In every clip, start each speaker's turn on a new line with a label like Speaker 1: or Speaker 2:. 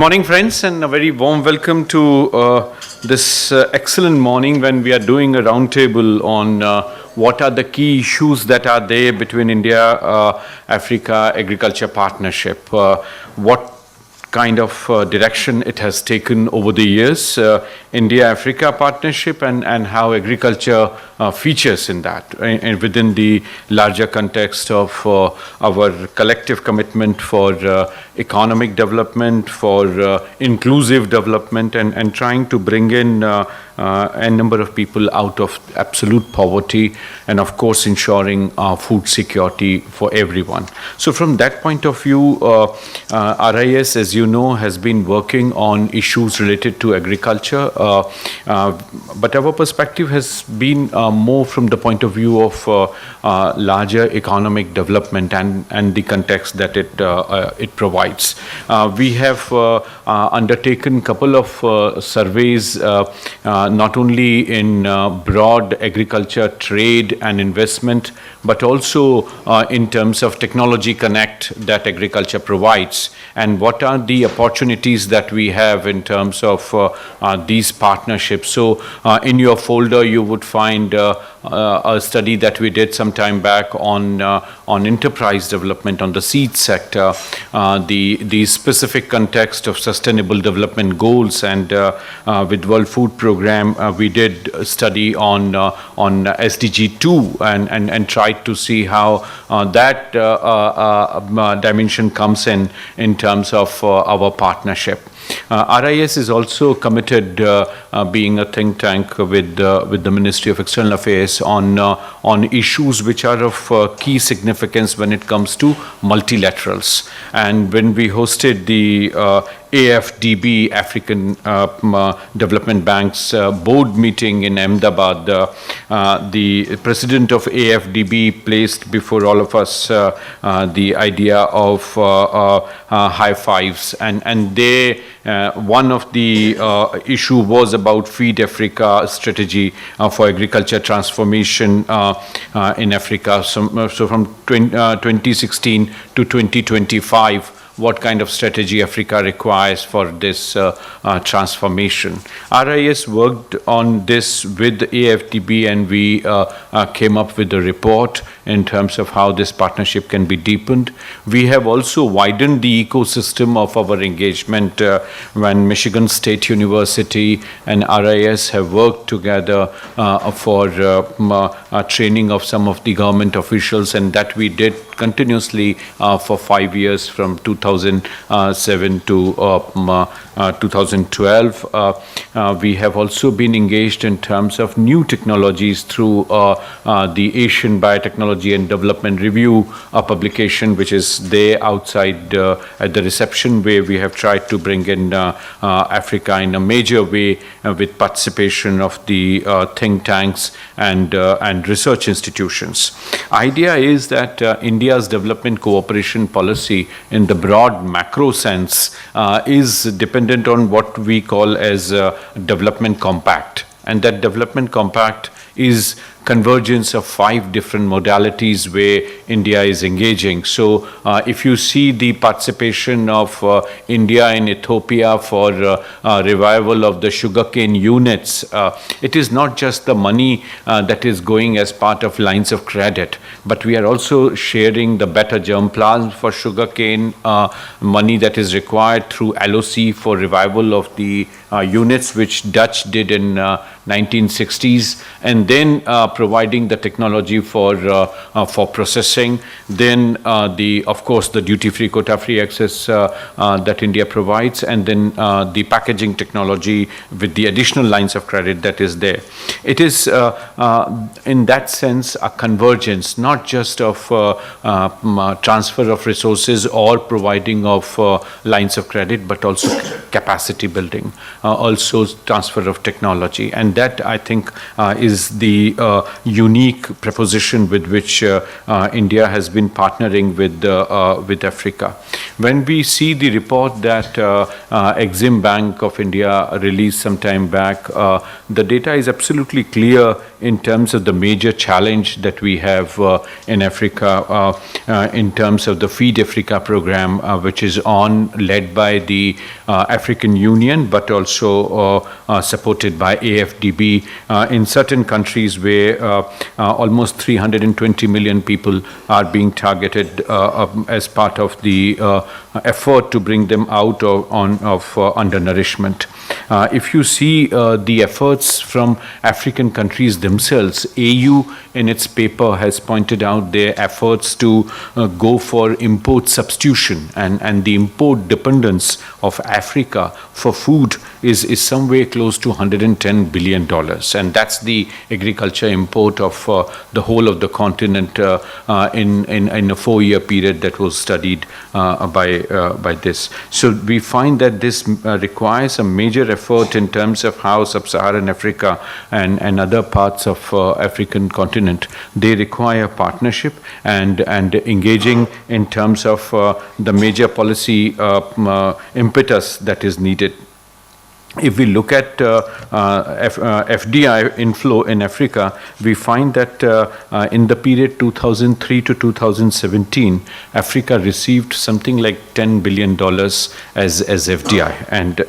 Speaker 1: Morning, friends, and a very warm welcome to this excellent morning when we are doing a roundtable on what are the key issues that are there between India, Africa agriculture partnership. What kind of direction it has taken over the years, India-Africa partnership, and how agriculture features in that, and within the larger context of our collective commitment for economic development, for inclusive development, and trying to bring in a number of people out of absolute poverty, and of course ensuring food security for everyone. So from that point of view, RIS, as you know, has been working on issues related to agriculture, but our perspective has been more from the point of view of larger economic development and the context that it provides. We have undertaken a couple of surveys, not only in broad agriculture, trade and investment, but also in terms of technology connect that agriculture provides, and what are the opportunities that we have in terms of these partnerships. So in your folder you would find a study that we did some time back on enterprise development, on the seed sector, the specific context of sustainable development goals, and with World Food Program we did a study on SDG 2 and tried to see how that dimension comes in terms of our partnership. RIS is also committed, being a think tank with the Ministry of External Affairs, on issues which are of key significance when it comes to multilaterals. And when we hosted the AFDB, African Development Bank's board meeting in Ahmedabad, the president of AFDB placed before all of us the idea of high fives, and they one of the issue was about Feed Africa strategy for agriculture transformation in Africa. So from 2016 to 2025, what kind of strategy Africa requires for this transformation. RIS worked on this with AFDB, and we came up with a report in terms of how this partnership can be deepened. We have also widened the ecosystem of our engagement when Michigan State University and RIS have worked together for training of some of the government officials, and that we did continuously for 5 years from 2007 to 2012. We have also been engaged in terms of new technologies through the Asian Biotechnology and Development Review, a publication which is there outside at the reception, where we have tried to bring in Africa in a major way with participation of the think tanks and research institutions. Idea is that India's development cooperation policy in the broad macro sense is dependent on what we call as a development compact, and that development compact is convergence of 5 different modalities where India is engaging. So if you see the participation of India in Ethiopia for revival of the sugarcane units, it is not just the money that is going as part of lines of credit, but we are also sharing the better germplasm for sugarcane, money that is required through LOC for revival of the units which Dutch did in 1960s, and then providing the technology for processing. Then of course the duty-free, quota-free access that India provides, and then the packaging technology with the additional lines of credit that is there. It is in that sense a convergence, not just of transfer of resources or providing of lines of credit, but also capacity building, also transfer of technology, and that I think is the unique proposition with which India has been partnering with Africa. When we see the report that Exim Bank of India released some time back, the data is absolutely clear in terms of the major challenge that we have in Africa, in terms of the Feed Africa program, which is led by the African Union, but also supported by AFDB in certain countries where almost 320 million people are being targeted as part of the effort to bring them out of undernourishment. If you see the efforts from African countries themselves, AU in its paper has pointed out their efforts to go for import substitution, and the import dependence of Africa for food is somewhere close to $110 billion. And that's the agriculture import of the whole of the continent in a 4-year period that was studied by this. So we find that this requires a major effort in terms of how sub-Saharan Africa and other parts of African continent, they require partnership and engaging in terms of the major policy impetus that is needed. If we look at FDI inflow in Africa, we find that in the period 2003 to 2017, Africa received something like $10 billion as FDI, and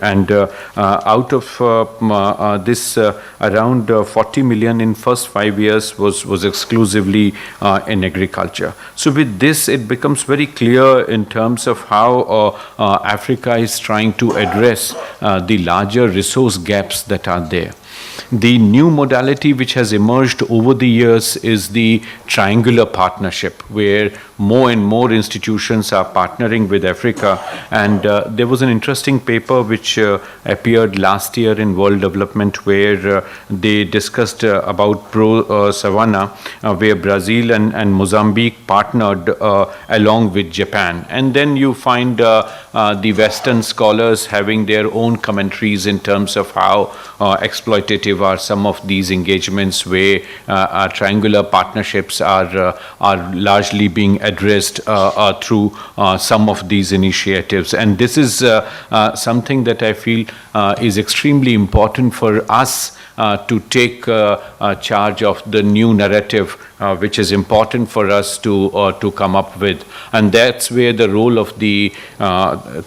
Speaker 1: out of this, around 40 million in first 5 years was exclusively in agriculture. So with this, it becomes very clear in terms of how Africa is trying to address the larger resource gaps that are there. The new modality which has emerged over the years is the triangular partnership, where more and more institutions are partnering with Africa. And there was an interesting paper which appeared last year in World Development, where they discussed about Pro-Savannah, where Brazil and Mozambique partnered along with Japan. And then you find the Western scholars having their own commentaries in terms of how exploitative are some of these engagements, where triangular partnerships are largely being addressed through some of these initiatives. And this is something that I feel is extremely important for us to take charge of the new narrative, which is important for us to come up with. And that's where the role of the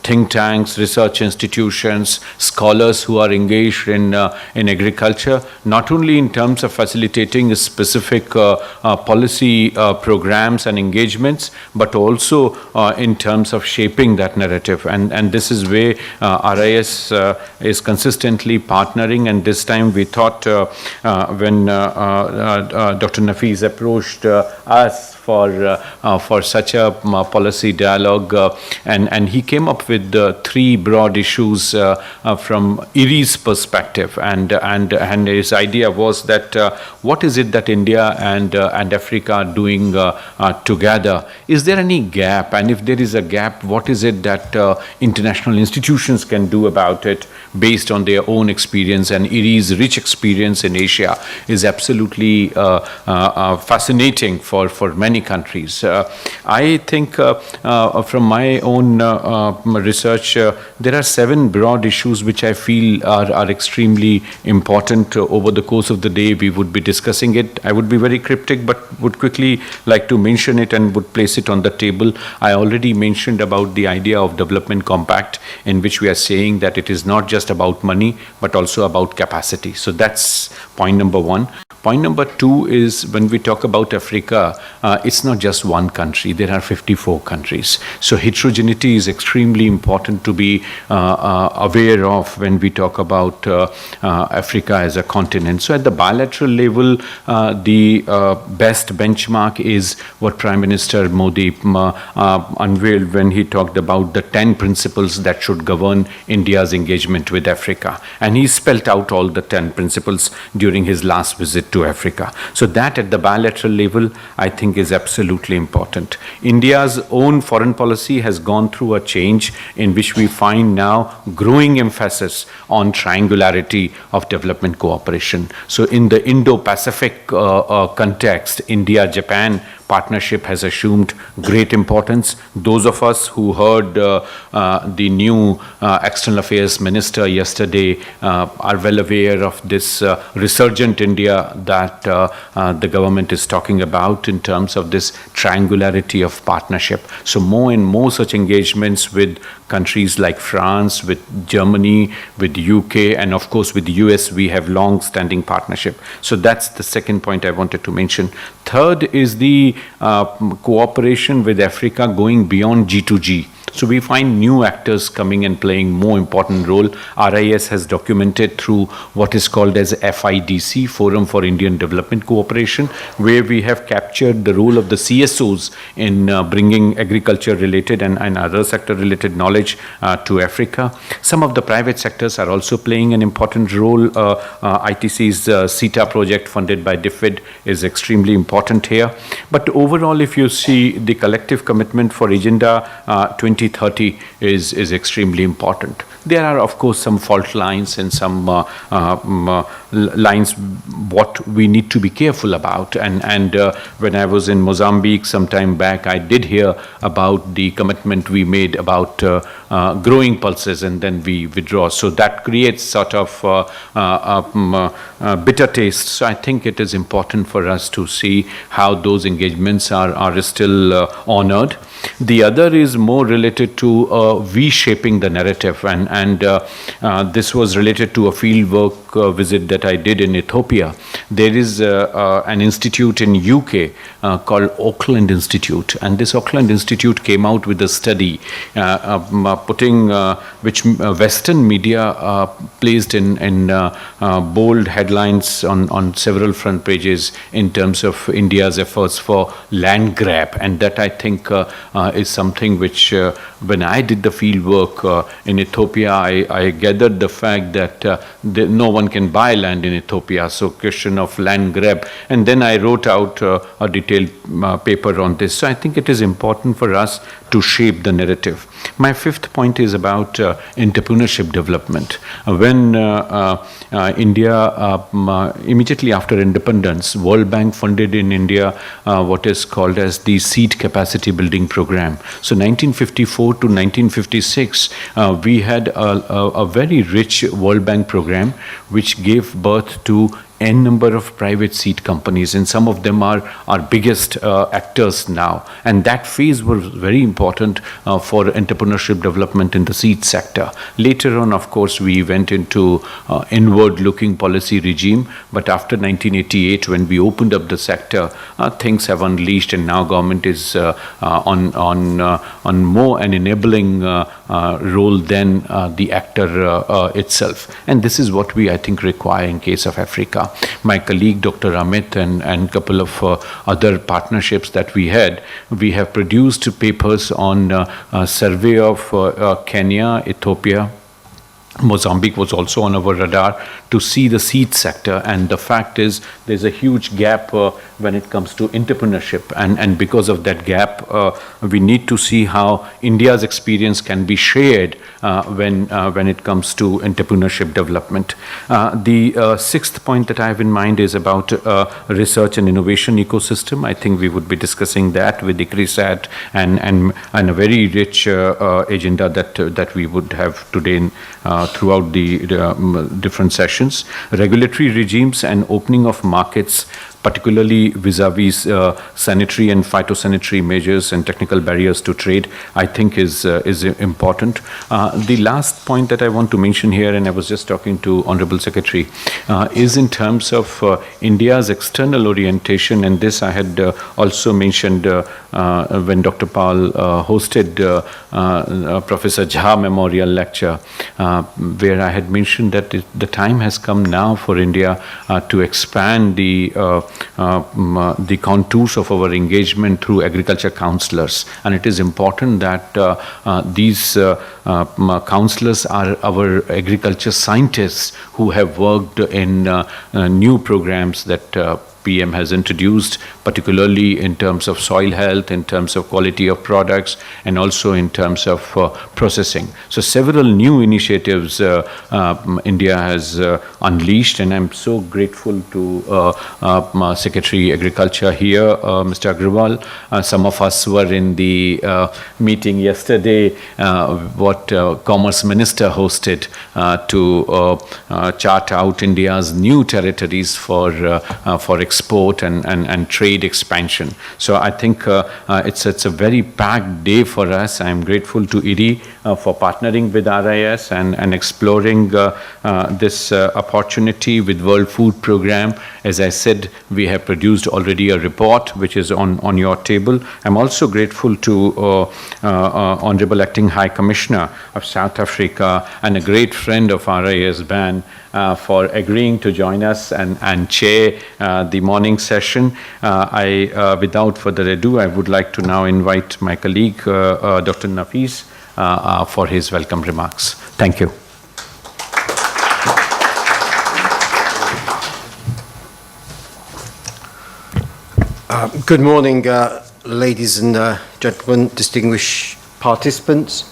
Speaker 1: think tanks, research institutions, scholars who are engaged in agriculture, not only in terms of facilitating specific policy programs and engagements, but also in terms of shaping that narrative. And this is where RIS is consistently partnering. And this time we thought when Dr. Nafees approached us for such a policy dialogue, and he came up with 3 broad issues from IRRI's perspective, and his idea was that what is it that India and Africa are doing together? Is there any gap? And if there is a gap, what is it that international institutions can do about it based on their own experience? And IRRI's rich experience in Asia is absolutely fascinating for many countries. I think from my own research, there are 7 broad issues which I feel are extremely important. Over the course of the day, we would be discussing it. I would be very cryptic, but would quickly like to mention it and would place it on the table. I already mentioned about the idea of development compact, in which we are saying that it is not just about money, but also about capacity. So that's point number 1. Point number 2 is, when we talk about Africa, it's not just one country. There are 54 countries. So heterogeneity is extremely important to be aware of when we talk about Africa as a continent. So at the bilateral level, the best benchmark is what Prime Minister Modi unveiled when he talked about the 10 principles that should govern India's engagement with Africa. And he spelled out all the 10 principles during his last visit to Africa. So that at the bilateral level, I think is absolutely important. India's own foreign policy has gone through a change in which we find now growing emphasis on triangularity of development cooperation. So in the Indo-Pacific context, India-Japan partnership has assumed great importance. Those of us who heard the new External Affairs Minister yesterday are well aware of this resurgent India that the government is talking about in terms of this triangularity of partnership. So more and more such engagements with countries like France, with Germany, with UK, and of course with the US, we have long-standing partnership. So that's the second point I wanted to mention. Third is the cooperation with Africa going beyond G2G. So we find new actors coming and playing more important role. RIS has documented through what is called as FIDC, Forum for Indian Development Cooperation, where we have captured the role of the CSOs in bringing agriculture-related and other sector-related knowledge to Africa. Some of the private sectors are also playing an important role. ITC's CETA project funded by DFID is extremely important here. But overall, if you see the collective commitment for Agenda 2030 is extremely important. There are, of course, some fault lines and some lines what we need to be careful about. And when I was in Mozambique some time back, I did hear about the commitment we made about growing pulses, and then we withdraw. So that creates sort of bitter taste. So I think it is important for us to see how those engagements are still honored. The other is more related to reshaping the narrative, and this was related to a field work visit that I did in Ethiopia. There is an institute in UK called Auckland Institute, and this Auckland Institute came out with a study putting which Western media placed in bold headlines on several front pages in terms of India's efforts for land grab, and that I think is something which when I did the field work in Ethiopia, I gathered the fact that no one can buy land in Ethiopia, so question of land grab. And then I wrote out a detailed paper on this. So I think it is important for us to shape the narrative. My fifth point is about entrepreneurship development. When India, immediately after independence, World Bank funded in India what is called as the Seed Capacity Building Program. So 1954 to 1956, we had a very rich World Bank program which gave birth to N number of private seed companies, and some of them are our biggest actors now. And that phase was very important for entrepreneurship development in the seed sector. Later on, of course, we went into inward-looking policy regime, but after 1988, when we opened up the sector, things have unleashed, and now government is on more an enabling role than the actor itself. And this is what we, I think, require in case of Africa. My colleague Dr. Amit and couple of other partnerships that we have produced papers on a survey of Kenya, Ethiopia. Mozambique was also on our radar to see the seed sector, and the fact is there's a huge gap when it comes to entrepreneurship, and because of that gap we need to see how India's experience can be shared when it comes to entrepreneurship development. The sixth point that I have in mind is about research and innovation ecosystem. I think we would be discussing that with ICRISAT and a very rich agenda that we would have today throughout the different sessions. Regulatory regimes and opening of markets, particularly vis-a-vis sanitary and phytosanitary measures and technical barriers to trade, I think is important. The last point that I want to mention here, and I was just talking to Honorable Secretary, is in terms of India's external orientation, and this I had also mentioned when Dr. Pal hosted Professor Jha Memorial Lecture, where I had mentioned that the time has come now for India to expand the the contours of our engagement through agriculture counselors. And it is important that these counselors are our agriculture scientists who have worked in new programs that PM has introduced, particularly in terms of soil health, in terms of quality of products, and also in terms of processing. So several new initiatives India has unleashed, and I'm so grateful to Secretary Agriculture here, Mr. Agarwal. Some of us were in the meeting yesterday, what Commerce Minister hosted to chart out India's new territories for export and trade expansion. So I think it's a very packed day for us. I'm grateful to IRRI for partnering with RIS and exploring this opportunity with World Food Program. As I said, we have produced already a report which is on your table. I'm also grateful to Honorable Acting High Commissioner of South Africa and a great friend of RIS BAN for agreeing to join us and chair the morning session. Without further ado, I would like to now invite my colleague, Dr. Nafees, for his welcome remarks. Thank you.
Speaker 2: Good morning, ladies and gentlemen, distinguished participants.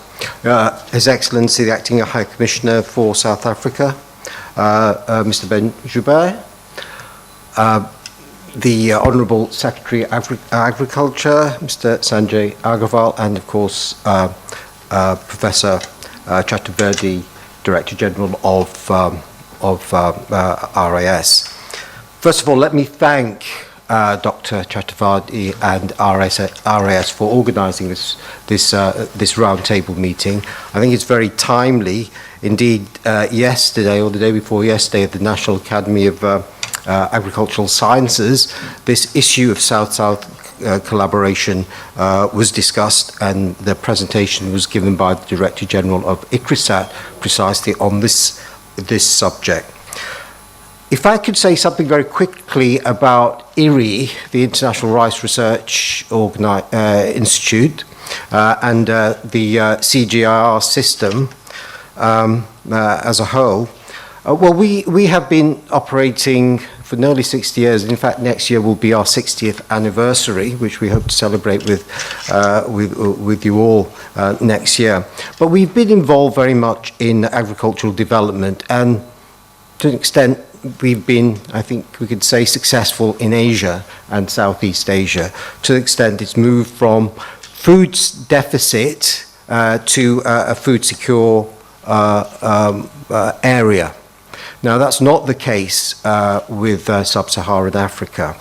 Speaker 2: His Excellency, the Acting High Commissioner for South Africa, Mr. Ben Joubert, the Honourable Secretary of Agriculture, Mr. Sanjay Agarwal, and of course Professor Chaturvedi, Director General of RIS. First of all, let me thank Dr. Chaturvedi and RIS for organising this roundtable meeting. I think it's very timely. Indeed, yesterday or the day before yesterday at the National Academy of Agricultural Sciences, this issue of South-South collaboration was discussed, and the presentation was given by the Director General of ICRISAT precisely on this subject. If I could say something very quickly about IRRI, the International Rice Research Institute, and the CGIAR system as a whole. Well, we have been operating for nearly 60 years. In fact, next year will be our 60th anniversary, which we hope to celebrate with you all next year. But we've been involved very much in agricultural development, and to an extent, we've been, I think we could say, successful in Asia and Southeast Asia. To an extent, it's moved from food deficit to a food secure area. Now, that's not the case with sub-Saharan Africa.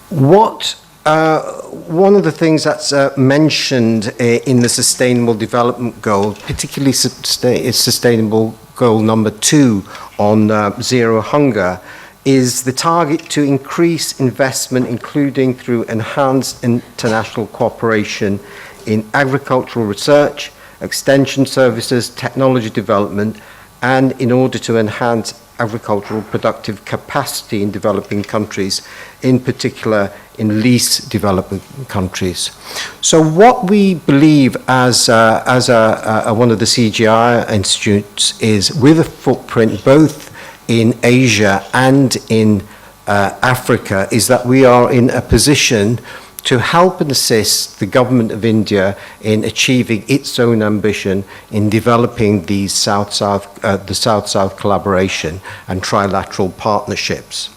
Speaker 2: One of the things that's mentioned in the Sustainable Development Goal, particularly is Sustainable Goal number 2 on zero hunger, is the target to increase investment, including through enhanced international cooperation in agricultural research, extension services, technology development, and in order to enhance agricultural productive capacity in developing countries, in particular in least developing countries. So what we believe as one of the CGI institutes is, with a footprint both in Asia and in Africa, is that we are in a position to help and assist the government of India in achieving its own ambition in developing these South-South collaboration and trilateral partnerships.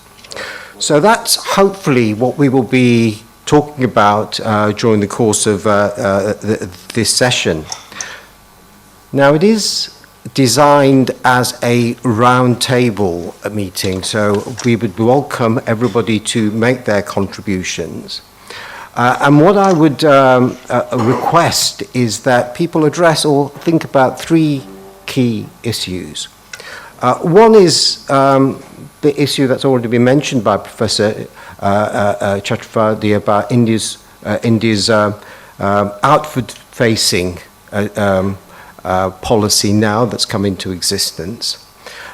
Speaker 2: So that's hopefully what we will be talking about during the course of this session. Now, it is designed as a roundtable meeting, so we would welcome everybody to make their contributions. And what I would request is that people address or think about 3 key issues. One is the issue that's already been mentioned by Professor Chaturvedi about India's outward-facing policy now that's come into existence.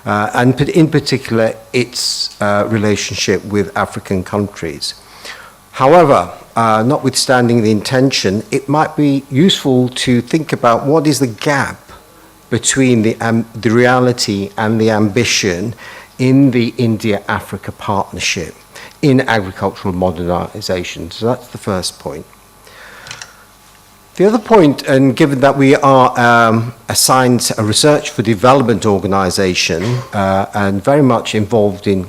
Speaker 2: and in particular its relationship with African countries. However, notwithstanding the intention, it might be useful to think about what is the gap between the reality and the ambition in the India-Africa partnership in agricultural modernization. So that's the first point. The other point, and given that we are assigned a research for development organization and very much involved in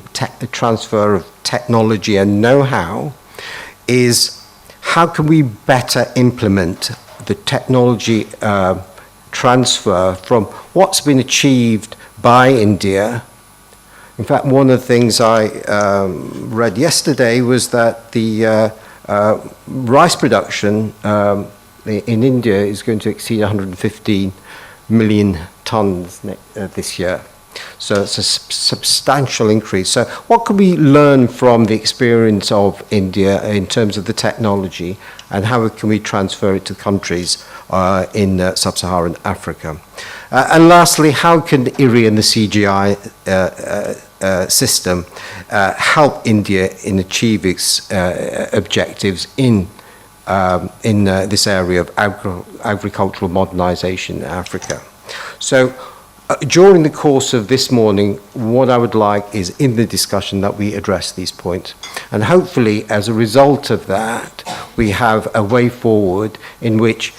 Speaker 2: transfer of technology and know-how, is how can we better implement the technology transfer from what's been achieved by India. In fact, one of the things I read yesterday was that the rice production in India is going to exceed 115 million tons this year. So it's a substantial increase. So what can we learn from the experience of India in terms of the technology, and how can we transfer it to countries in sub-Saharan Africa? And lastly, how can IRRI and the CGI system help India in achieving its objectives in this area of agricultural modernization in Africa? So during the course of this morning, what I would like is in the discussion that we address these points. And hopefully, as a result of that, we have a way forward in which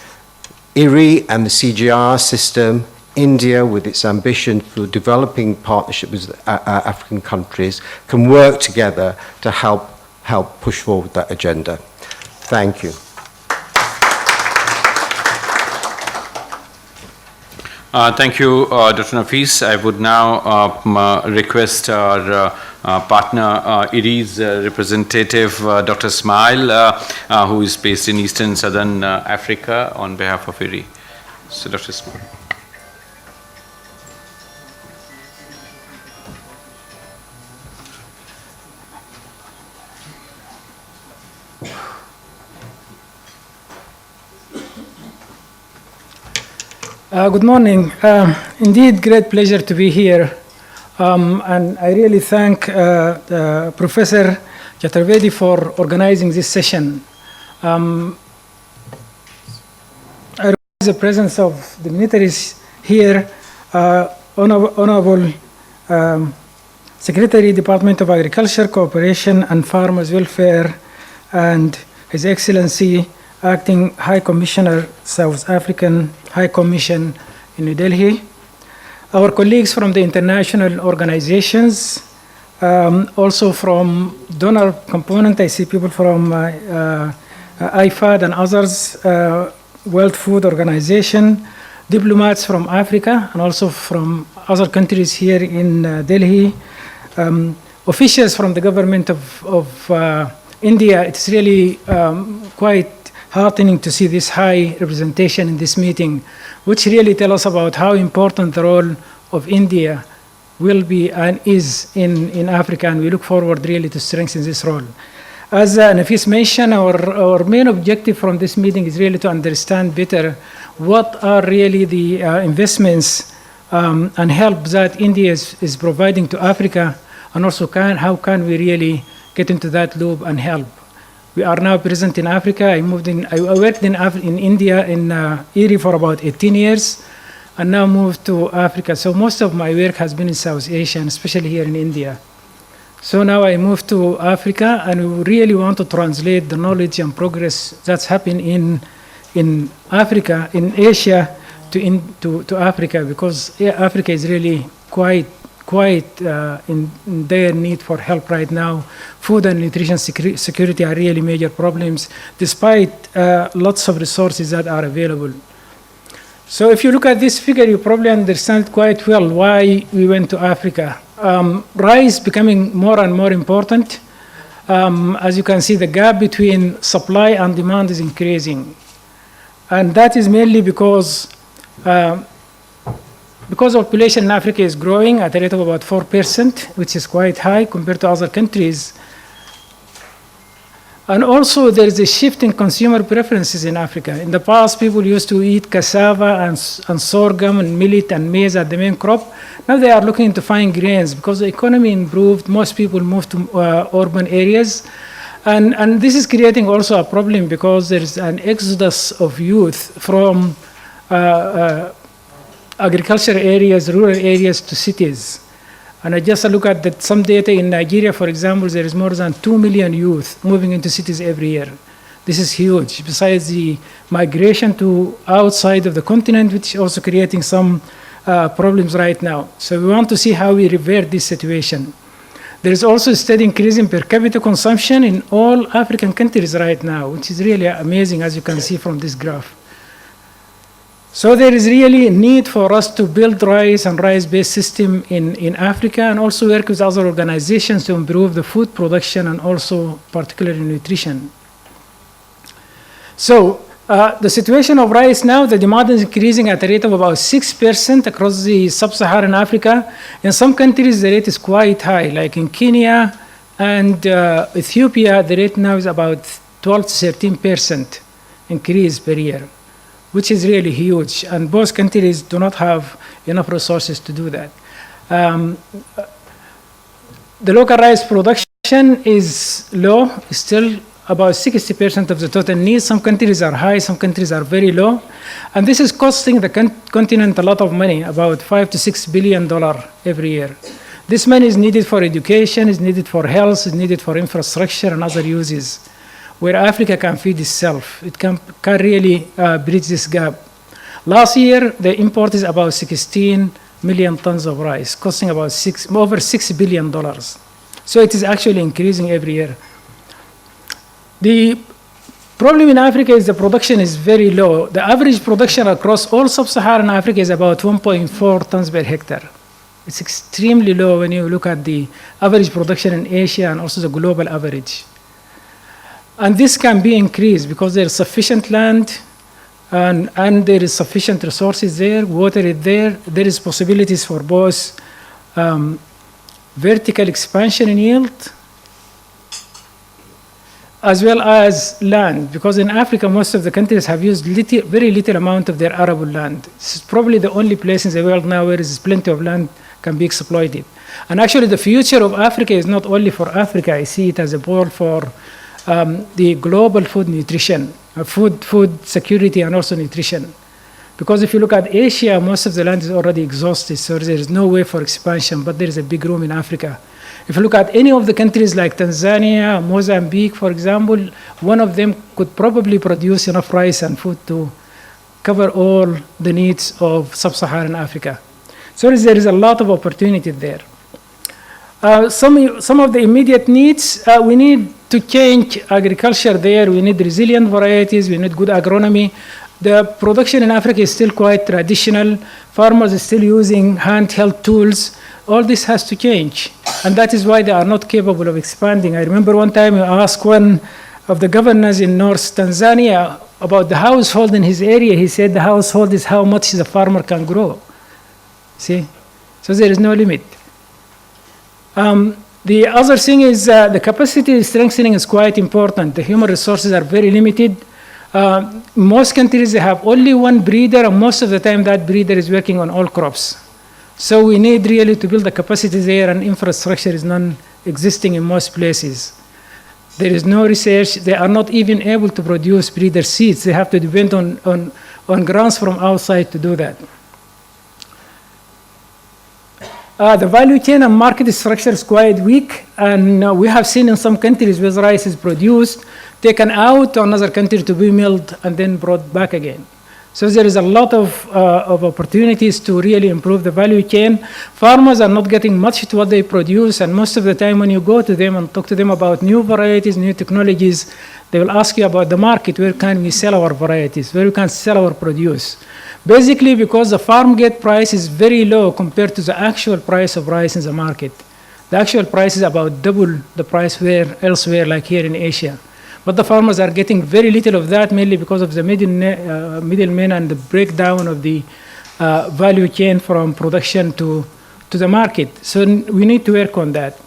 Speaker 2: IRRI and the CGR system, India with its ambition for developing partnerships with African countries, can work together to help push forward that agenda. Thank you.
Speaker 1: Thank you, Dr. Nafees. I would now request our partner, IRRI's representative, Dr. Ismail, who is based in Eastern and Southern Africa, on behalf of IRRI. So, Dr. Ismail.
Speaker 3: Good morning. Indeed, great pleasure to be here. And I really thank Professor Chaturvedi for organizing this session. I recognize the presence of dignitaries here, Honorable Secretary, Department of Agriculture, Cooperation and Farmers Welfare, and His Excellency, Acting High Commissioner, South African High Commission in New Delhi, our colleagues from the international organizations, also from donor component. I see people from IFAD and others, World Food Organization, diplomats from Africa and also from other countries here in Delhi, officials from the government of India. It's really quite heartening to see this high representation in this meeting, which really tell us about how important the role of India will be and is in Africa, and we look forward really to strengthen this role. As Nafees mentioned, our main objective from this meeting is really to understand better what are really the investments and help that India is providing to Africa, and also how can we really get into that loop and help. We are now present in Africa. I worked in India in IRRI for about 18 years, and now moved to Africa. So most of my work has been in South Asia, and especially here in India. So now I moved to Africa, and we really want to translate the knowledge and progress that's happening in Africa, in Asia, to Africa, because Africa is really quite in their need for help right now. Food and nutrition security are really major problems, despite lots of resources that are available. So if you look at this figure, you probably understand quite well why we went to Africa. Rice becoming more and more important. As you can see, the gap between supply and demand is increasing. And that is mainly because population in Africa is growing at a rate of about 4%, which is quite high compared to other countries. And also there is a shift in consumer preferences in Africa. In the past, people used to eat cassava and sorghum and millet and maize as the main crop. Now they are looking into fine grains because the economy improved. Most people moved to urban areas. And this is creating also a problem because there is an exodus of youth from agricultural areas, rural areas to cities. And I just look at some data in Nigeria, for example, there is more than 2 million youth moving into cities every year. This is huge, besides the migration to outside of the continent, which is also creating some problems right now. So we want to see how we revert this situation. There is also a steady increase in per capita consumption in all African countries right now, which is really amazing, as you can see from this graph. So there is really a need for us to build rice and rice-based system in Africa and also work with other organizations to improve the food production and also particularly nutrition. So the situation of rice now, the demand is increasing at a rate of about 6% across the sub-Saharan Africa. In some countries, the rate is quite high, like in Kenya and Ethiopia, the rate now is about 12 to 13% increase per year, which is really huge. And both countries do not have enough resources to do that. The local rice production is low, still about 60% of the total needs. Some countries are high, some countries are very low. And this is costing the continent a lot of money, about $5 to $6 billion every year. This money is needed for education, is needed for health, is needed for infrastructure and other uses, where Africa can feed itself. It can really bridge this gap. Last year, the import is about 16 million tons of rice, costing about over $6 billion. So it is actually increasing every year. The problem in Africa is the production is very low. The average production across all sub-Saharan Africa is about 1.4 tons per hectare. It's extremely low when you look at the average production in Asia and also the global average. And this can be increased because there is sufficient land and there is sufficient resources there, water is there. There is possibilities for both vertical expansion in yield as well as land, because in Africa, most of the countries have used very little amount of their arable land. This is probably the only place in the world now where there is plenty of land can be exploited. And actually, the future of Africa is not only for Africa. I see it as a ball for the global food nutrition, food security, and also nutrition. Because if you look at Asia, most of the land is already exhausted, so there is no way for expansion, but there is a big room in Africa. If you look at any of the countries like Tanzania, Mozambique, for example, one of them could probably produce enough rice and food to cover all the needs of sub-Saharan Africa. So there is a lot of opportunity there. Some of the immediate needs, we need to change agriculture there. We need resilient varieties. We need good agronomy. The production in Africa is still quite traditional. Farmers are still using handheld tools. All this has to change. And that is why they are not capable of expanding. I remember one time I asked one of the governors in North Tanzania about the household in his area. He said the household is how much the farmer can grow. See? So there is no limit. The other thing is the capacity strengthening is quite important. The human resources are very limited. Most countries, they have only one breeder, and most of the time that breeder is working on all crops. So we need really to build the capacity there, and infrastructure is non-existing in most places. There is no research. They are not even able to produce breeder seeds. They have to depend on grants from outside to do that. The value chain and market structure is quite weak, and we have seen in some countries where rice is produced, taken out to another country to be milled, and then brought back again. So there is a lot of opportunities to really improve the value chain. Farmers are not getting much to what they produce, and most of the time when you go to them and talk to them about new varieties, new technologies, they will ask you about the market. Where can we sell our varieties? Where we can sell our produce? Basically because the farm gate price is very low compared to the actual price of rice in the market. The actual price is about double the price elsewhere, like here in Asia. But the farmers are getting very little of that, mainly because of the middlemen and the breakdown of the value chain from production to the market. So we need to work on that.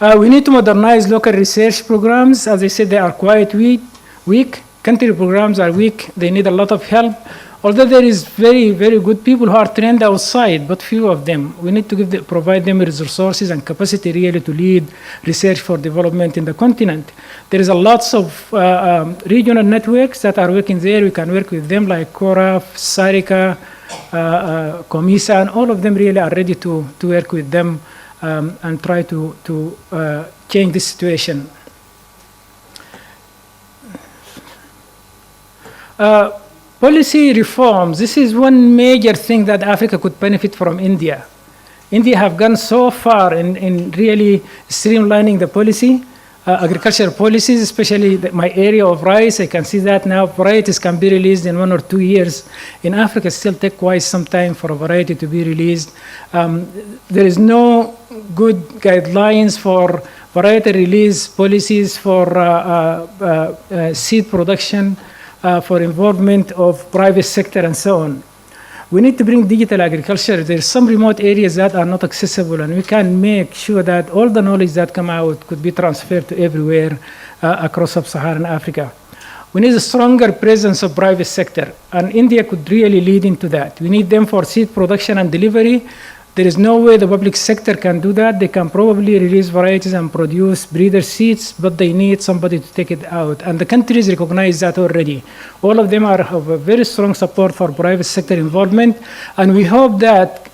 Speaker 3: We need to modernize local research programs. As I said, they are quite weak. Country programs are weak. They need a lot of help. Although there is very, very good people who are trained outside, but few of them. We need to provide them with resources and capacity really to lead research for development in the continent. There is a lots of regional networks that are working there. We can work with them like CORAF, SARICA, COMISA, and all of them really are ready to work with them and try to change this situation. Policy reforms, this is one major thing that Africa could benefit from India. India have gone so far in really streamlining the policy, agricultural policies, especially my area of rice. I can see that now varieties can be released in 1 or 2 years. In Africa, it still takes quite some time for a variety to be released. There is no good guidelines for variety release policies for seed production, for involvement of private sector and so on. We need to bring digital agriculture. There's some remote areas that are not accessible, and we can make sure that all the knowledge that come out could be transferred to everywhere across sub-Saharan Africa. We need a stronger presence of private sector, and India could really lead into that. We need them for seed production and delivery. There is no way the public sector can do that. They can probably release varieties and produce breeder seeds, but they need somebody to take it out. And the countries recognize that already. All of them have a very strong support for private sector involvement. And we hope that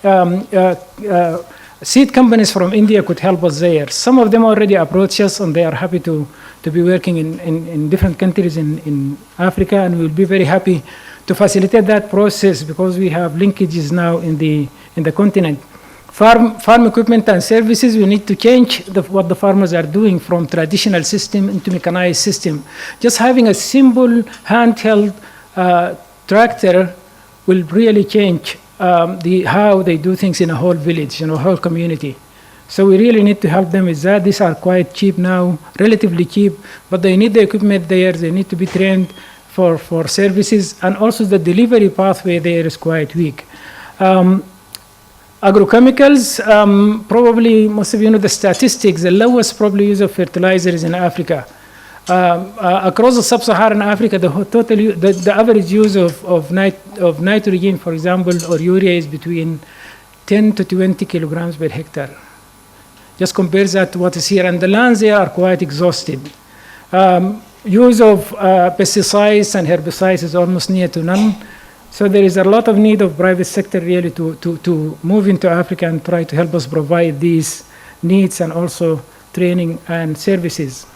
Speaker 3: seed companies from India could help us there. Some of them already approach us, and they are happy to be working in different countries in Africa. And we'll be very happy to facilitate that process because we have linkages now in the continent. Farm equipment and services, we need to change what the farmers are doing from traditional system into mechanized system. Just having a simple handheld tractor will really change how they do things in a whole village, whole community. So we really need to help them with that. These are quite cheap now, relatively cheap, but they need the equipment there. They need to be trained for services, and also the delivery pathway there is quite weak. Agrochemicals, probably most of you know the statistics, the lowest probably use of fertilizers in Africa. Across the sub-Saharan Africa, the average use of nitrogen, for example, or urea is between 10 to 20 kilograms per hectare. Just compare that to what is here, and the lands there are quite exhausted. Use of pesticides and herbicides is almost near to none. So there is a lot of need of private sector really to move into Africa and try to help us provide these needs and also training and services.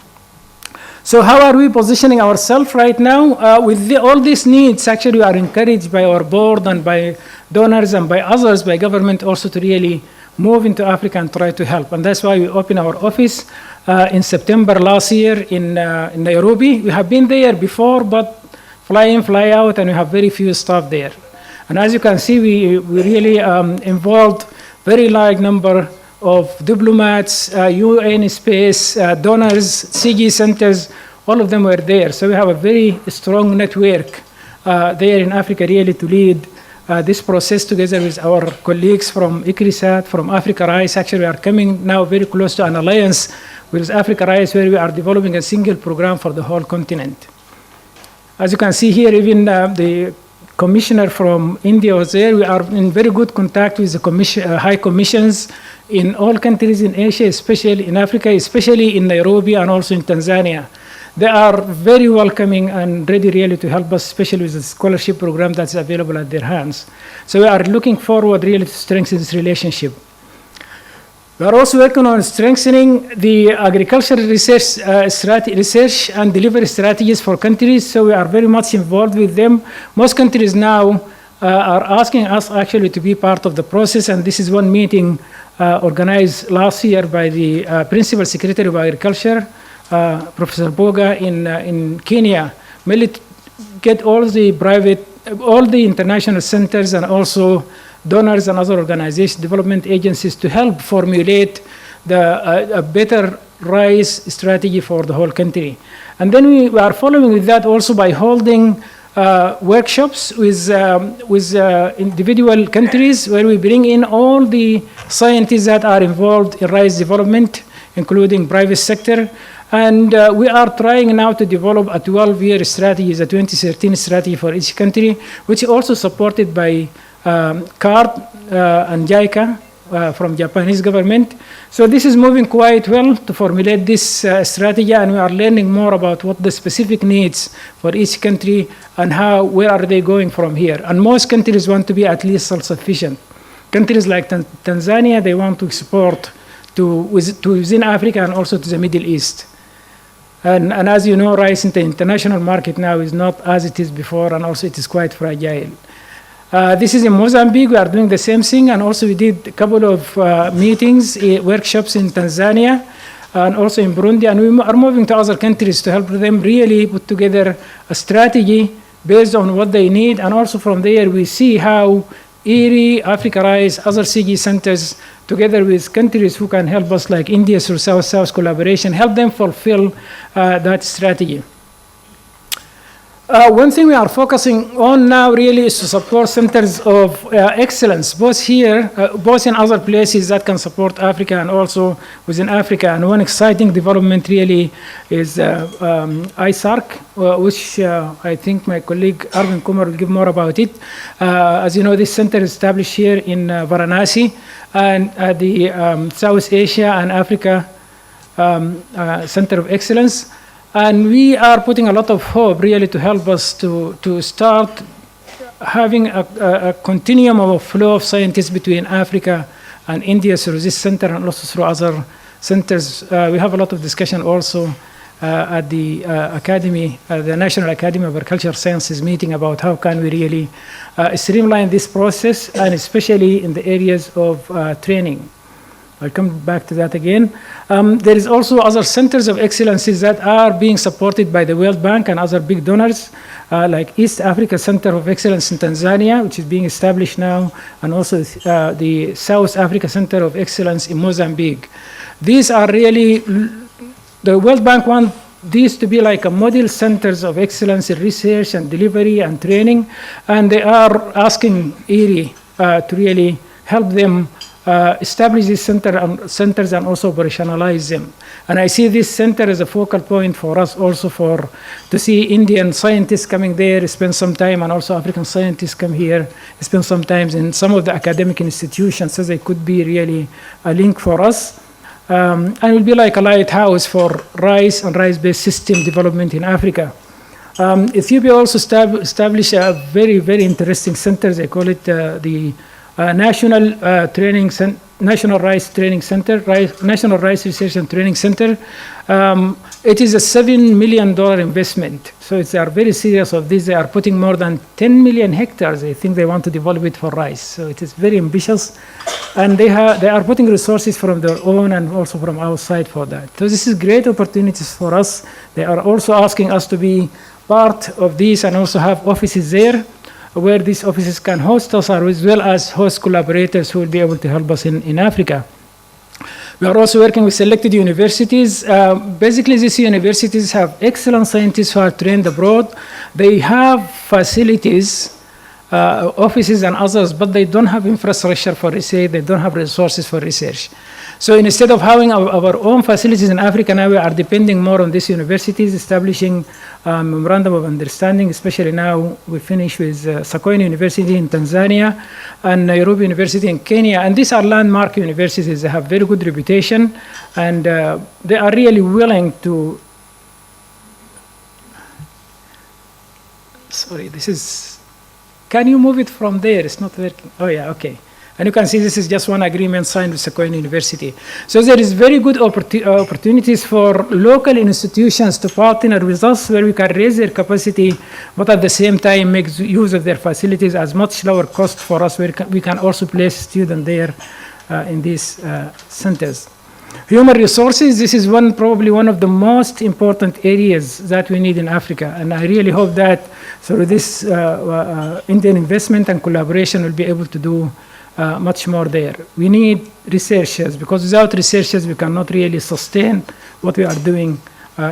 Speaker 3: So how are we positioning ourselves right now? With all these needs, actually we are encouraged by our board and by donors and by others, by government also to really move into Africa and try to help. And that's why we opened our office in September last year in Nairobi. We have been there before, but fly in, fly out, and we have very few staff there. And as you can see, we really involved very large number of diplomats, UN space, donors, CG centers, all of them were there. So we have a very strong network there in Africa really to lead this process together with our colleagues from ICRISAT, from Africa Rice. Actually, we are coming now very close to an alliance with Africa Rice where we are developing a single program for the whole continent. As you can see here, even the commissioner from India was there. We are in very good contact with the high commissions in all countries in Asia, especially in Africa, especially in Nairobi and also in Tanzania. They are very welcoming and ready really to help us, especially with the scholarship program that's available at their hands. So we are looking forward really to strengthen this relationship. We are also working on strengthening the agricultural research and delivery strategies for countries, so we are very much involved with them. Most countries now are asking us actually to be part of the process, and this is one meeting organized last year by the Principal Secretary of Agriculture, Professor Boga in Kenya, mainly to get all the international centers and also donors and other organizations, development agencies to help formulate a better rice strategy for the whole country. And then we are following with that also by holding workshops with individual countries where we bring in all the scientists that are involved in rice development including private sector. And we are trying now to develop a 12-year strategy, the 2013 strategy for each country, which is also supported by CARD and JICA from Japanese government. So this is moving quite well to formulate this strategy, and we are learning more about what the specific needs for each country and where are they going from here. And most countries want to be at least self-sufficient. Countries like Tanzania, they want to export to within Africa and also to the Middle East. And as you know, rice in the international market now is not as it is before, and also it is quite fragile. This is in Mozambique. We are doing the same thing, and also we did a couple of meetings, workshops in Tanzania, and also in Burundi, and we are moving to other countries to help them really put together a strategy based on what they need, and also from there we see how IRRI, Africa Rice, other CG centers, together with countries who can help us, like India through South-South collaboration, help them fulfill that strategy. One thing we are focusing on now really is to support centers of excellence, both here, both in other places that can support Africa and also within Africa. And one exciting development really is ISARC, which I think my colleague Arvind Kumar will give more about it. As you know, this center is established here in Varanasi, and the South Asia and Africa Center of Excellence. And we are putting a lot of hope really to help us to start having a continuum of a flow of scientists between Africa and India through this center and also through other centers. We have a lot of discussion also at the Academy, the National Academy of Agricultural Sciences meeting about how can we really streamline this process, and especially in the areas of training. I'll come back to that again. There is also other centers of excellences that are being supported by the World Bank and other big donors, like East Africa Center of Excellence in Tanzania, which is being established now, and also the South Africa Center of Excellence in Mozambique. These are really, the World Bank wants these to be like a model centers of excellence in research and delivery and training, and they are asking IRRI to really help them establish these centers and also operationalize them. And I see this center as a focal point for us also to see Indian scientists coming there, spend some time, and also African scientists come here, spend some time in some of the academic institutions, so they could be really a link for us. And it will be like a lighthouse for rice and rice-based system development in Africa. Ethiopia also established a very, very interesting center. They call it the National Rice Training Center, National Rice Research and Training Center. It is a $7 million investment. So they are very serious of this. They are putting more than 10 million hectares. I think they want to develop it for rice. So it is very ambitious. And they are putting resources from their own and also from outside for that. So this is great opportunities for us. They are also asking us to be part of this and also have offices there, where these offices can host us, as well as host collaborators who will be able to help us in Africa. We are also working with selected universities. Basically, these universities have excellent scientists who are trained abroad. They have facilities, offices and others, but they don't have infrastructure for research. They don't have resources for research. So instead of having our own facilities in Africa, now we are depending more on these universities, establishing memorandum of understanding, especially now we finish with Sokoine University in Tanzania and Nairobi University in Kenya. And these are landmark universities. They have very good reputation, and they are really willing to, sorry, this is, can you move it from there? It's not working. Oh yeah, okay. And you can see this is just one agreement signed with Sokoine University. So there is very good opportunities for local institutions to partner with us, where we can raise their capacity, but at the same time make use of their facilities as much lower cost for us, where we can also place students there in these centers. Human resources, this is probably one of the most important areas that we need in Africa. And I really hope that through this Indian investment and collaboration, we'll be able to do much more there. We need researchers, because without researchers, we cannot really sustain what we are doing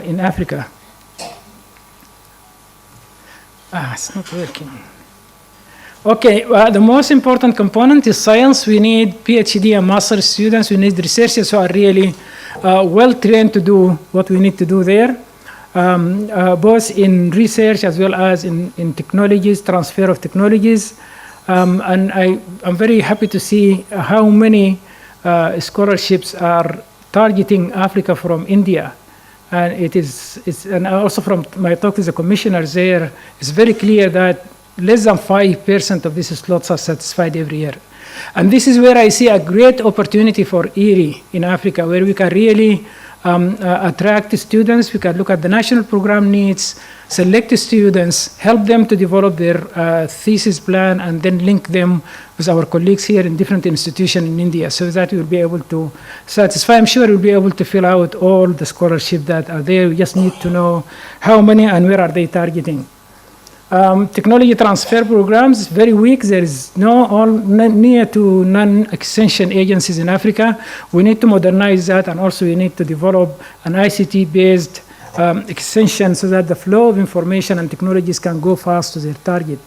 Speaker 3: in Africa. It's not working. Okay, the most important component is science. We need PhD and master students. We need researchers who are really well trained to do what we need to do there, both in research as well as in technologies, transfer of technologies. And I'm very happy to see how many scholarships are targeting Africa from India. And and also from my talk with the commissioners there, it's very clear that less than 5% of these slots are satisfied every year. And this is where I see a great opportunity for IRRI in Africa, where we can really attract students. We can look at the national program needs, select students, help them to develop their thesis plan, and then link them with our colleagues here in different institutions in India, so that we'll be able to satisfy. I'm sure we'll be able to fill out all the scholarships that are there. We just need to know how many and where are they targeting. Technology transfer programs, very weak. There is near to non-extension agencies in Africa. We need to modernize that, and also we need to develop an ICT-based extension so that the flow of information and technologies can go fast to their target.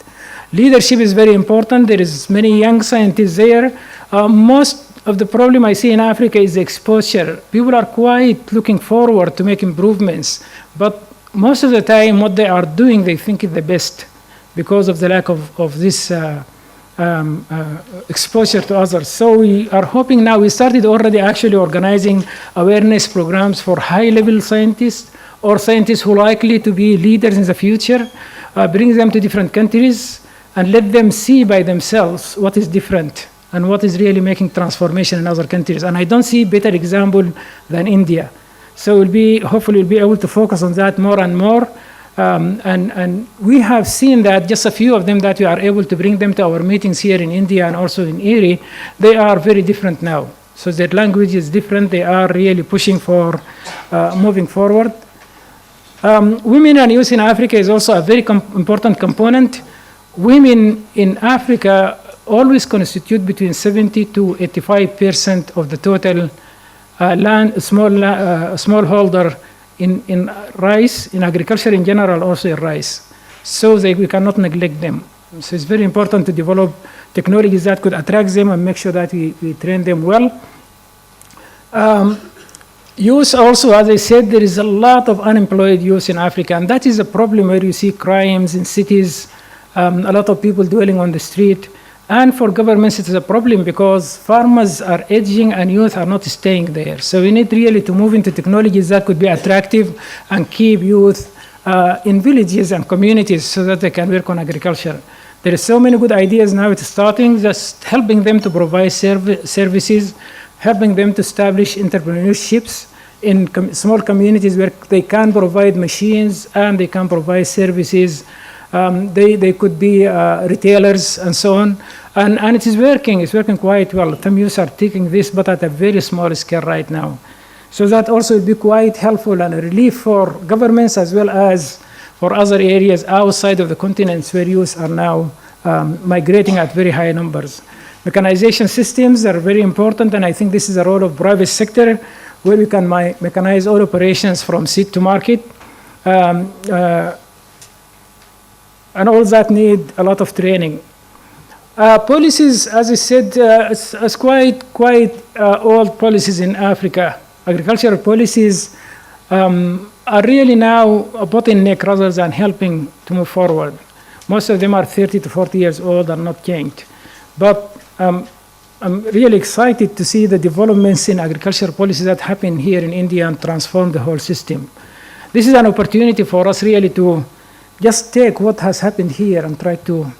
Speaker 3: Leadership is very important. There is many young scientists there. Most of the problem I see in Africa is the exposure. People are quite looking forward to make improvements, but most of the time, what they are doing, they think is the best because of the lack of this exposure to others. So we are hoping now, we started already actually organizing awareness programs for high-level scientists or scientists who are likely to be leaders in the future, bring them to different countries and let them see by themselves what is different and what is really making transformation in other countries. And I don't see a better example than India. So hopefully we'll be able to focus on that more and more. And we have seen that just a few of them that we are able to bring them to our meetings here in India and also in IRRI, they are very different now. So their language is different. They are really pushing for moving forward. Women and youth in Africa is also a very important component. Women in Africa always constitute between 70 to 85% of the total smallholder in rice, in agriculture in general, also in rice. So we cannot neglect them. So it's very important to develop technologies that could attract them and make sure that we train them well. Youth also, as I said, there is a lot of unemployed youth in Africa, and that is a problem where you see crimes in cities, a lot of people dwelling on the street. And for governments, it is a problem because farmers are aging and youth are not staying there. So we need really to move into technologies that could be attractive and keep youth in villages and communities so that they can work on agriculture. There are so many good ideas now. It's starting, just helping them to provide services, helping them to establish entrepreneurships in small communities where they can provide machines and they can provide services. They could be retailers and so on. And it is working. It's working quite well. Some youth are taking this, but at a very small scale right now. So that also will be quite helpful and a relief for governments as well as for other areas outside of the continents where youth are now migrating at very high numbers. Mechanization systems are very important, and I think this is a role of private sector where we can mechanize all operations from seed to market. And all that need a lot of training. Policies, as I said, it's quite old policies in Africa. Agricultural policies are really now a bottleneck rather than helping to move forward. Most of them are 30 to 40 years old and not changed. But I'm really excited to see the developments in agricultural policies that happen here in India and transform the whole system. This is an opportunity for us really to just take what has happened here and try to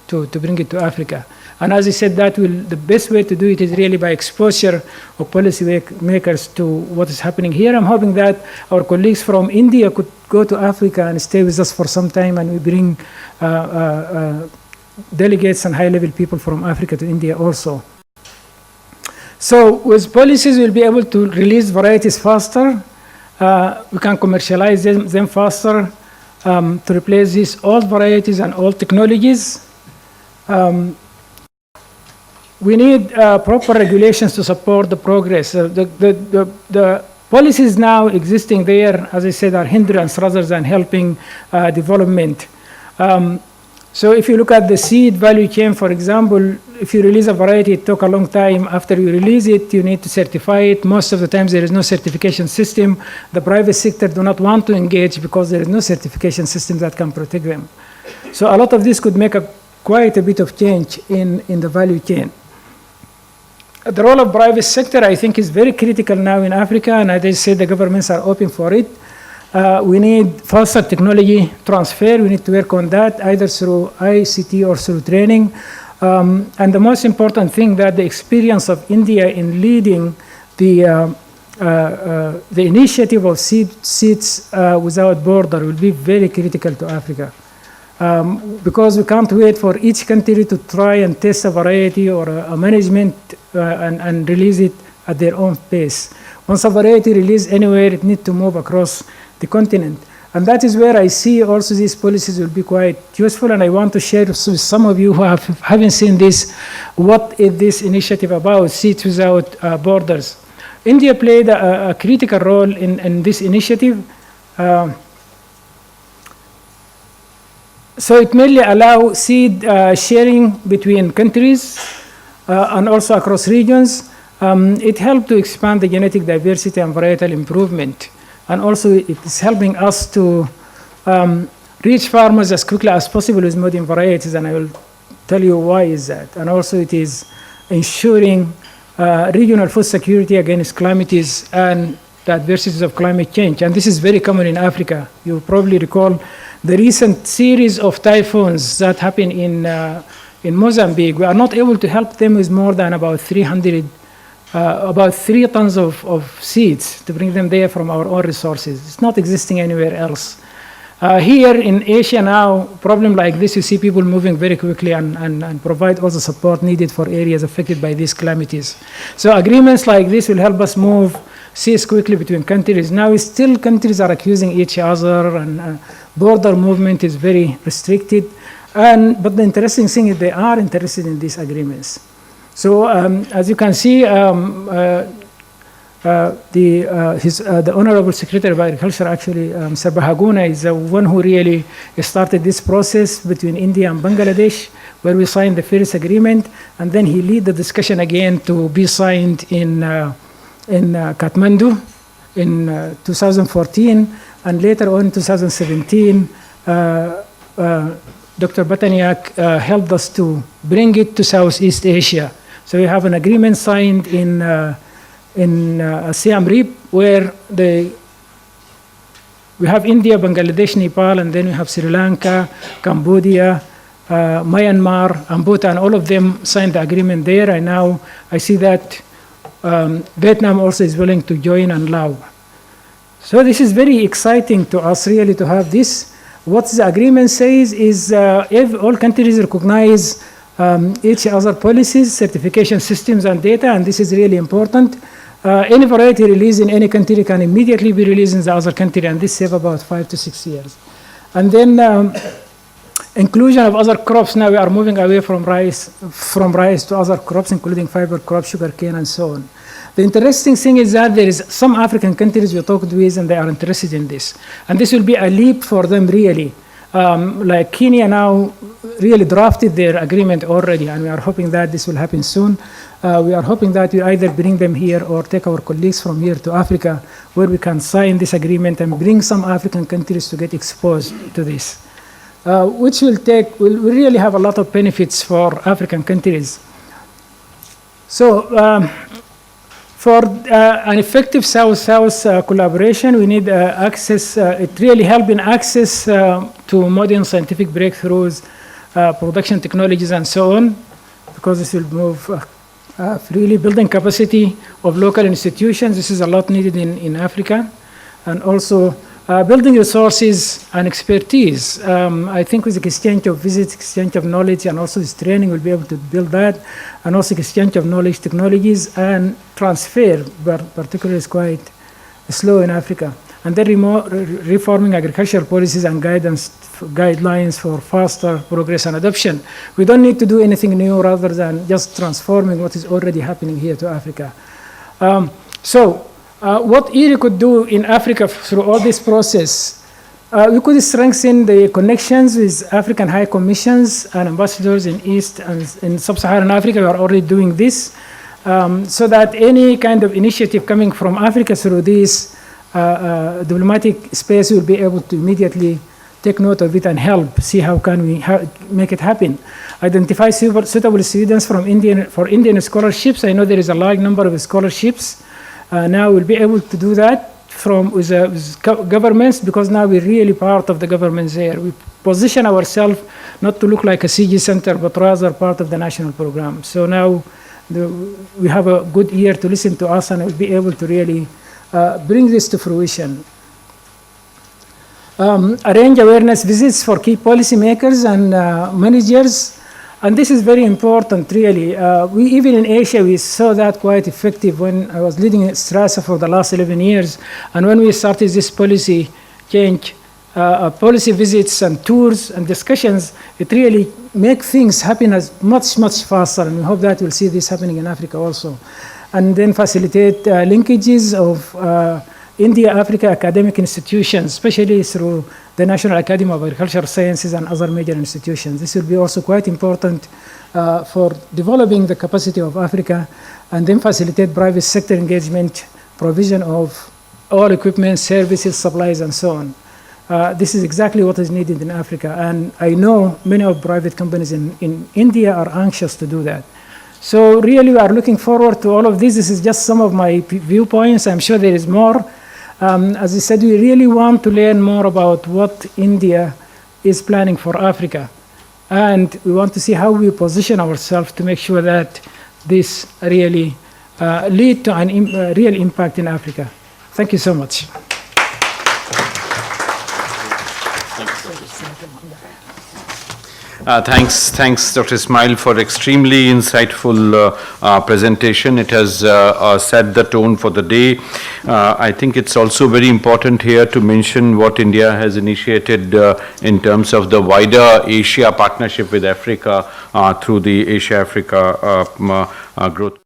Speaker 3: bring it to Africa. And as I said, the best way to do it is really by exposure of policy makers to what is happening here. I'm hoping that our colleagues from India could go to Africa and stay with us for some time, and we bring delegates and high-level people from Africa to India also. So with policies, we'll be able to release varieties faster. We can commercialize them faster. To replace these old varieties and old technologies. We need proper regulations to support the progress. The policies now existing there, as I said, are hindrance rather than helping development. So if you look at the seed value chain, for example, if you release a variety, it took a long time. After you release it, you need to certify it. Most of the times there is no certification system. The private sector do not want to engage because there is no certification system that can protect them. So a lot of this could make quite a bit of change in the value chain. The role of private sector, I think, is very critical now in Africa, and as I said, the governments are open for it. We need faster technology transfer. We need to work on that, either through ICT or through training. And the most important thing, that the experience of India in leading the initiative of Seeds Without Border will be very critical to Africa. Because we can't wait for each country to try and test a variety or a management and release it at their own pace. Once a variety released anywhere, it needs to move across the continent. And that is where I see also these policies will be quite useful, and I want to share with some of you who haven't seen this, what is this initiative about, Seeds Without Borders. India played a critical role in this initiative. So it mainly allows seed sharing between countries and also across regions. It helped to expand the genetic diversity and varietal improvement. And also it is helping us to reach farmers as quickly as possible with modern varieties, and I will tell you why is that. And also it is ensuring regional food security against calamities and the adversities of climate change. And this is very common in Africa. You probably recall the recent series of typhoons that happened in Mozambique. We are not able to help them with more than about 3 tons of seeds to bring them there from our own resources. It's not existing anywhere else. Here in Asia now, problem like this, you see people moving very quickly and provide all the support needed for areas affected by these calamities. So agreements like this will help us move seeds quickly between countries. Now still countries are accusing each other, and border movement is very restricted. But the interesting thing is they are interested in these agreements. So as you can see, the Honorable Secretary of Agriculture, actually, Mr. Bahaguna, is the one who really started this process between India and Bangladesh, where we signed the first agreement, and then he led the discussion again to be signed in Kathmandu in 2014, and later on in 2017, Dr. Bataniak helped us to bring it to Southeast Asia. So we have an agreement signed in Siam Reap, where we have India, Bangladesh, Nepal, and then we have Sri Lanka, Cambodia, Myanmar, and Bhutan. All of them signed the agreement there, and now I see that Vietnam also is willing to join, and Laos. So this is very exciting to us, really, to have this. What the agreement says is if all countries recognize each other policies, certification systems, and data, and this is really important. Any variety released in any country can immediately be released in the other country, and this saves about 5 to 6 years. And then inclusion of other crops. Now we are moving away from rice to other crops, including fiber crops, sugarcane, and so on. The interesting thing is that there is some African countries we talked with, and they are interested in this. And this will be a leap for them, really. Like Kenya now really drafted their agreement already, and we are hoping that this will happen soon. We are hoping that we either bring them here or take our colleagues from here to Africa, where we can sign this agreement and bring some African countries to get exposed to this, which will really have a lot of benefits for African countries. So for an effective South-South collaboration, we need access. It really helps in access to modern scientific breakthroughs, production technologies, and so on, because this will move freely. Building capacity of local institutions. This is a lot needed in Africa, and also building resources and expertise. I think with the exchange of visits, exchange of knowledge, and also this training, we'll be able to build that, and also exchange of knowledge, technologies, and transfer, but particularly is quite slow in Africa. And then reforming agricultural policies and guidelines for faster progress and adoption. We don't need to do anything new rather than just transforming what is already happening here to Africa. What IRRI could do in Africa through all this process We could strengthen the connections with African high commissions and ambassadors in East and in Sub-Saharan Africa. We are already doing this, so that any kind of initiative coming from Africa through this diplomatic space will be able to immediately take note of it and help, see how can we make it happen. Identify suitable students for Indian scholarships. I know there is a large number of scholarships. Now we'll be able to do that with governments, because now we're really part of the governments there. We position ourselves not to look like a CG center, but rather part of the national program. So now we have a good ear to listen to us, and we'll be able to really bring this to fruition. Arrange awareness visits for key policymakers and managers. And this is very important, really. Even in Asia, we saw that quite effective when I was leading Strasa for the last 11 years. And when we started this policy change, policy visits and tours and discussions, it really makes things happen as much, much faster. And we hope that we'll see this happening in Africa also. And then facilitate linkages of India-Africa academic institutions, especially through the National Academy of Agricultural Sciences and other major institutions. This will be also quite important for developing the capacity of Africa, and then facilitate private sector engagement, provision of all equipment, services, supplies, and so on. This is exactly what is needed in Africa, and I know many of private companies in India are anxious to do that. So really, we are looking forward to all of this. This is just some of my viewpoints. I'm sure there is more. As I said, we really want to learn more about what India is planning for Africa. And we want to see how we position ourselves to make sure that this really lead to a real impact in Africa. Thank you so much.
Speaker 1: Thanks, Dr. Ismail, for extremely insightful presentation. It has set the tone for the day. I think it's also very important here to mention what India has initiated in terms of the wider Asia partnership with Africa through the Asia-Africa growth.